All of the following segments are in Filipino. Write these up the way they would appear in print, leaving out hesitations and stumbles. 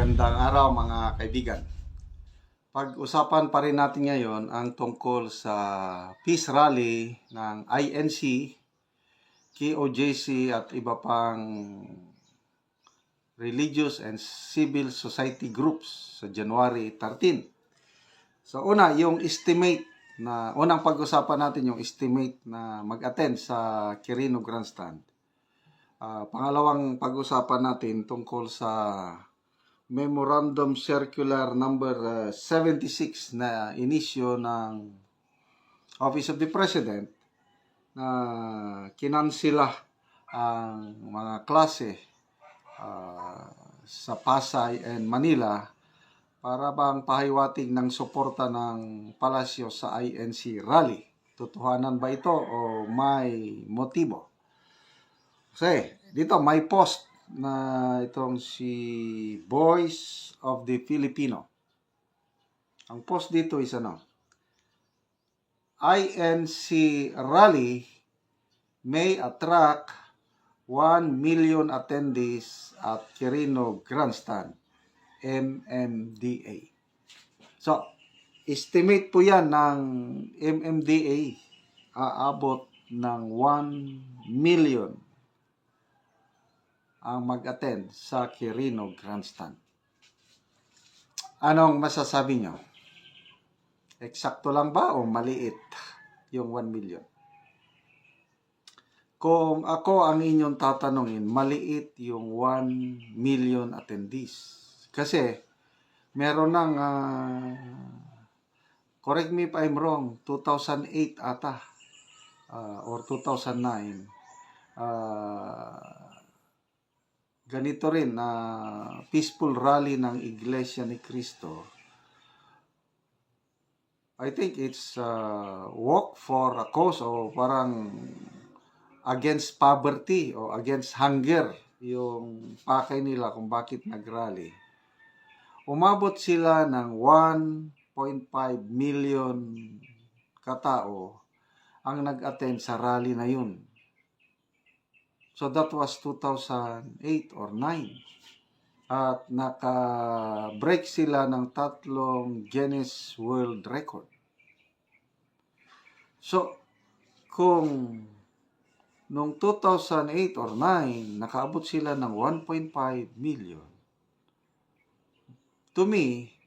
Magandang araw mga kaibigan. Pag-usapan pa rin natin ngayon ang tungkol sa peace rally ng INC, KOJC at iba pang religious and civil society groups sa January 13. So una, yung estimate unang pag-usapan natin yung estimate na mag-attend sa Quirino Grandstand. Pangalawang pag-usapan natin tungkol sa Memorandum Circular number 76 na inisyo ng Office of the President na kinansila ang mga klase sa Pasay and Manila para bang pahiwatig ng suporta ng palasyo sa INC rally. Totohanan ba ito o may motibo? Kasi dito may post na itong si Voice of the Filipino. Ang post dito is INC rally may attract 1 million attendees at Quirino Grandstand, MMDA. So, estimate po yan ng MMDA, aabot ng 1 million ang mag-attend sa Quirino Grandstand. Anong masasabi nyo? Eksakto lang ba o maliit yung 1 million? Kung ako ang inyong tatanungin, maliit yung 1 million attendees. Kasi meron ng, correct me if I'm wrong, 2008 ata or 2009, ganito rin na peaceful rally ng Iglesia ni Cristo. I think it's walk for a cause o parang against poverty o against hunger yung pakay nila kung bakit nagrally. Umabot sila ng 1.5 million katao ang nag-attend sa rally na yun. So that was 2008 or 9. At naka-break sila ng 3 Guinness World Record. So, kung noong 2008 or 9, nakaabot sila ng 1.5 million, to me,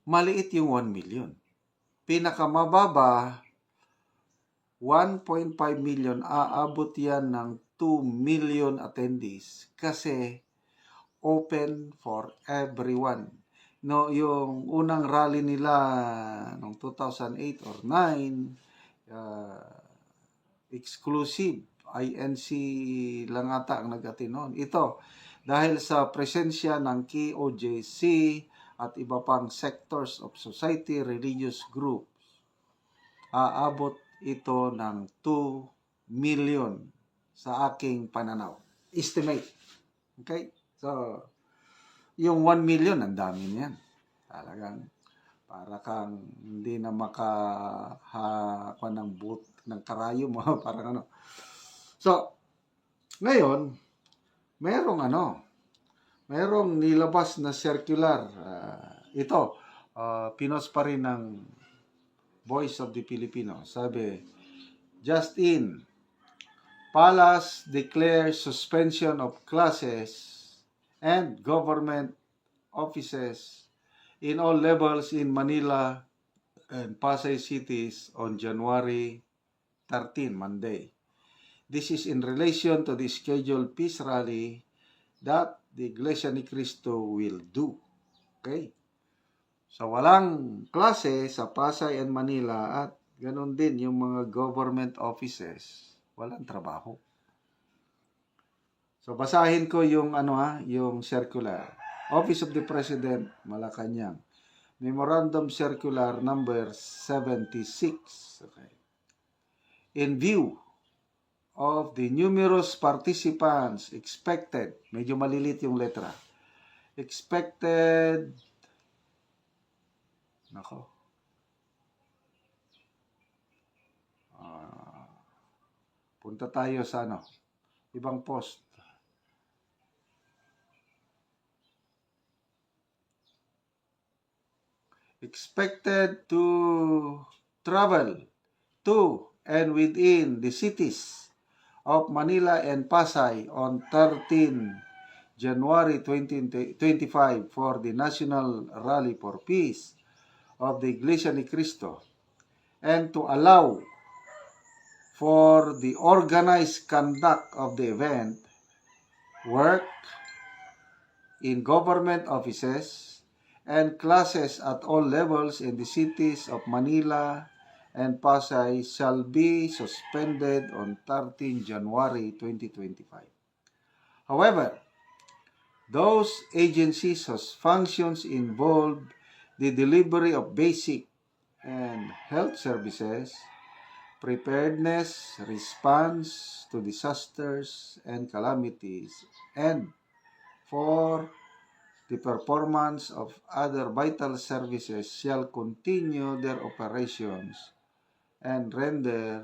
maliit yung 1 million. Pinakamababa, 1.5 million, aabot yan ng 2 million attendees kasi open for everyone. No, yung unang rally nila noong 2008 or 9, exclusive, INC lang ata ang nag-attend noon. Ito, dahil sa presensya ng KOJC at iba pang sectors of society, religious groups, aabot ito ng 2 million sa aking pananaw. Estimate. Okay? So, yung 1 million, ang dami niyan. Talagang, para kang hindi na makahakuha ng ng karayom mo. Parang So, ngayon, merong nilabas na circular. Ito, pinost pa rin ng Voice of the Filipino. Sabi, just in, Palace declares suspension of classes and government offices in all levels in Manila and Pasay cities on January 13, Monday. This is in relation to the scheduled peace rally that the Iglesia ni Cristo will do. Okay? So, walang klase sa Pasay and Manila at ganun din yung mga government offices, walang trabaho. So, basahin ko yung yung circular. Office of the President, Malacanang. Memorandum Circular number 76. Okay. In view of the numerous participants expected, medyo malilit yung letra, expected, punta tayo sa ibang post. expected to travel to and within the cities of Manila and Pasay on 13 January 2025 for the National Rally for Peace of the Iglesia ni Cristo, and to allow for the organized conduct of the event, work in government offices, and classes at all levels in the cities of Manila and Pasay shall be suspended on 13 January 2025. However, those agencies whose functions involve the delivery of basic and health services, preparedness, response to disasters and calamities, and for the performance of other vital services shall continue their operations and render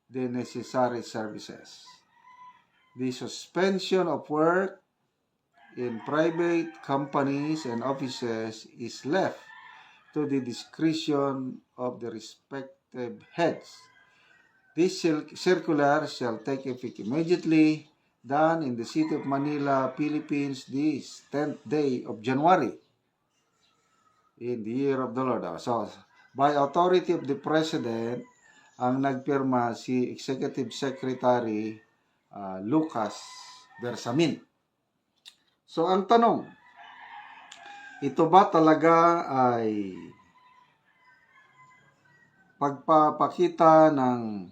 the necessary services. The suspension of work in private companies and offices is left to the discretion of the respective heads. This circular shall take effect immediately, done in the city of Manila, Philippines, this 10th day of January in the year of the Lord. So, by authority of the President, ang nagpirma si Executive Secretary Lucas Bersamin. So, ang tanong, ito ba talaga ay pagpapakita ng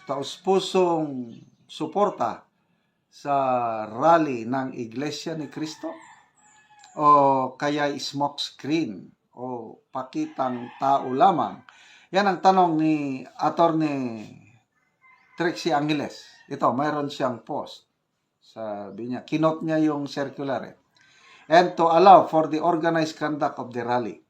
taus-pusong suporta sa rally ng Iglesia ni Cristo? O kaya smoke screen o pakitang tao lamang? Yan ang tanong ni Attorney Trixie Angeles. Ito, mayroon siyang post. Sabi niya, kinote niya yung circular and to allow for the organized conduct of the rally.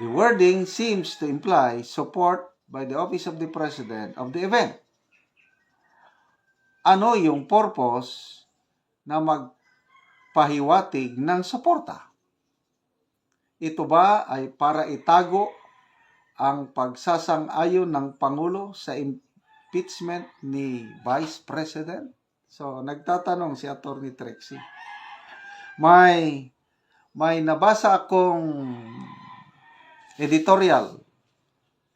The wording seems to imply support by the Office of the President of the event. Ano yung purpose na magpahiwatig ng suporta? Ito ba ay para itago ang pagsasang-ayon ng Pangulo sa impeachment ni Vice President? So, nagtatanong si Attorney Trixie. May nabasa akong editorial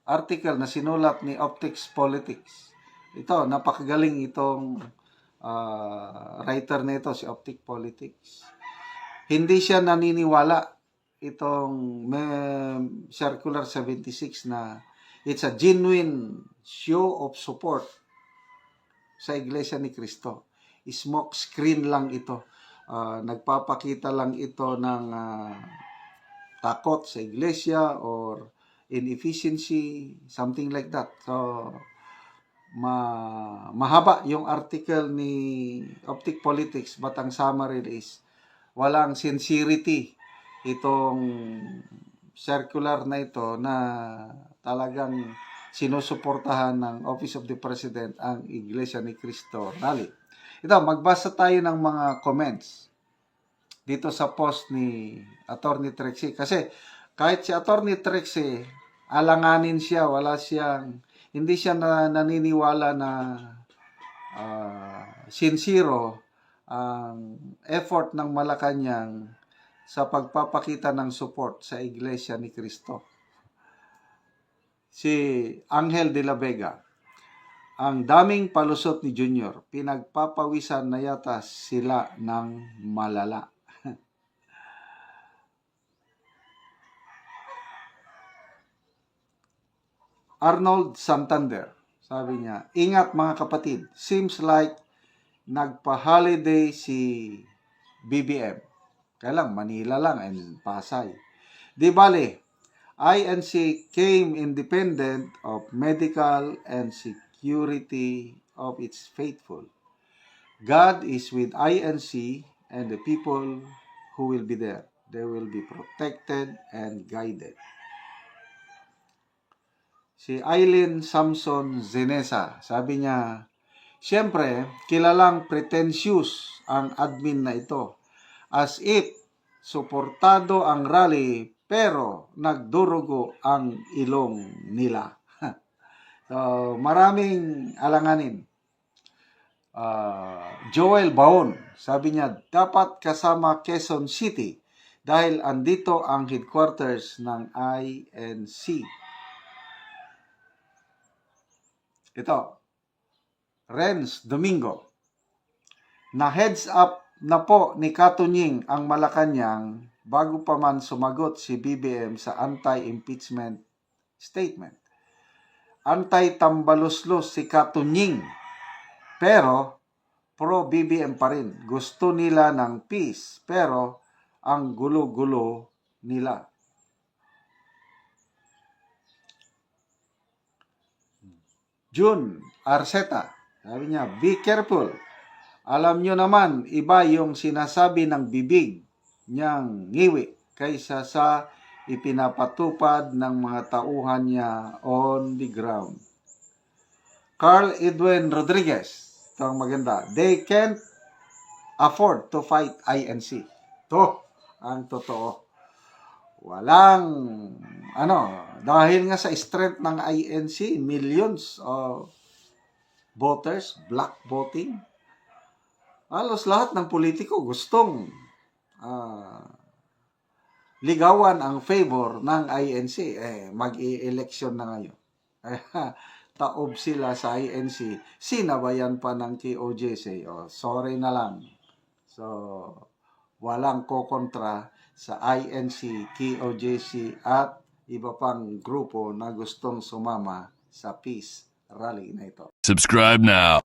article na sinulat ni Optics Politics. Ito, napakagaling itong writer nito, si Optic Politics. Hindi siya naniniwala itong Circular 76 na it's a genuine show of support sa Iglesia ni Cristo. Smoke screen lang ito. Nagpapakita lang ito ng takot sa iglesia or inefficiency, something like that. So, mahaba yung article ni Optic Politics, but ang summary is walang sincerity itong circular na ito na talagang sinusuportahan ng Office of the President ang Iglesia ni Cristo Rally. Ito, magbasa tayo ng mga comments dito sa post ni Attorney Trixie. Kasi kahit si Attorney Trixie, alanganin siya, hindi siya naniniwala na sincero ang effort ng Malacanang sa pagpapakita ng support sa Iglesia ni Cristo. Si Angel de la Vega, ang daming palusot ni Junior, pinagpapawisan na yata sila ng malala. Arnold Santander, sabi niya, ingat mga kapatid, seems like nagpa-holiday si BBM. Kaya lang, Manila lang and Pasay. Di bale, INC came independent of medical and security of its faithful. God is with INC and the people who will be there. They will be protected and guided. Si Eileen Samson Zenesa, sabi niya, siyempre, kilalang pretentious ang admin na ito. As if suportado ang rally pero nagdurugo ang ilong nila. So, maraming alanganin. Joel Baon, sabi niya, dapat kasama Quezon City dahil andito ang headquarters ng INC. Ito, Renz Domingo, na heads up na po ni Katunying ang Malacanang bago pa man sumagot si BBM sa anti-impeachment statement. Anti-tambaluslos si Katunying, pero pro-BBM pa rin. Gusto nila ng peace, pero ang gulo-gulo nila. June Arceta, sabi niya, be careful. Alam nyo naman, iba yung sinasabi ng bibig niyang ngiwi kaysa sa ipinapatupad ng mga tauhan niya on the ground. Carl Edwin Rodriguez, ito ang maganda, they can't afford to fight INC. Ito ang totoo. Walang, dahil nga sa strength ng INC, millions of voters, black voting, halos lahat ng politiko gustong ligawan ang favor ng INC. Mag-i-election na ngayon. Taob sila sa INC. Sinabayan pa ng KOJC. Sorry na lang. So, walang kokontra sa INC, KOJC at iba pang grupo na gustong sumama sa peace rally na ito. Subscribe now.